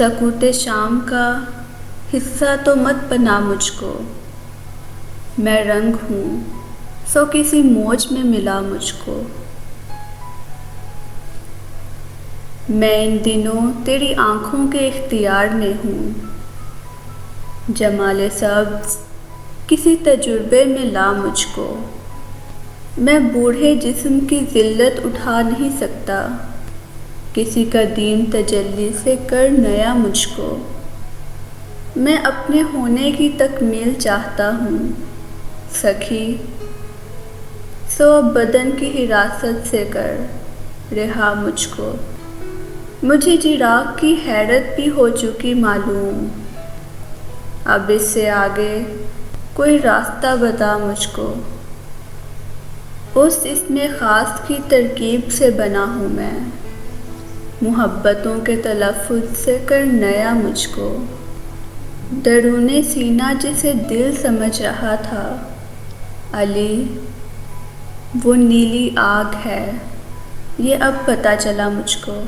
سکوت شام کا حصہ تو مت بنا مجھ کو، میں رنگ ہوں سو کسی موج میں ملا مجھ کو۔ میں ان دنوں تیری آنکھوں کے اختیار میں ہوں، جمال سبز کسی تجربے میں لا مجھ کو۔ میں بوڑھے جسم کی ذلت اٹھا نہیں سکتا، کسی قدیم تجلی سے کر نیا مجھ کو۔ میں اپنے ہونے کی تکمیل چاہتا ہوں سخی، سو اب بدن کی حراست سے کر رہا مجھ کو۔ مجھے چراغ کی حیرت بھی ہو چکی معلوم، اب اس سے آگے کوئی راستہ بتا مجھ کو۔ اس اسم خاص کی ترکیب سے بنا ہوں میں، محبتوں کے تلفظ سے کر نیا مجھ کو۔ درون سینہ جسے دل سمجھ رہا تھا علی، وہ نیلی آگ ہے یہ اب پتہ چلا مجھ کو۔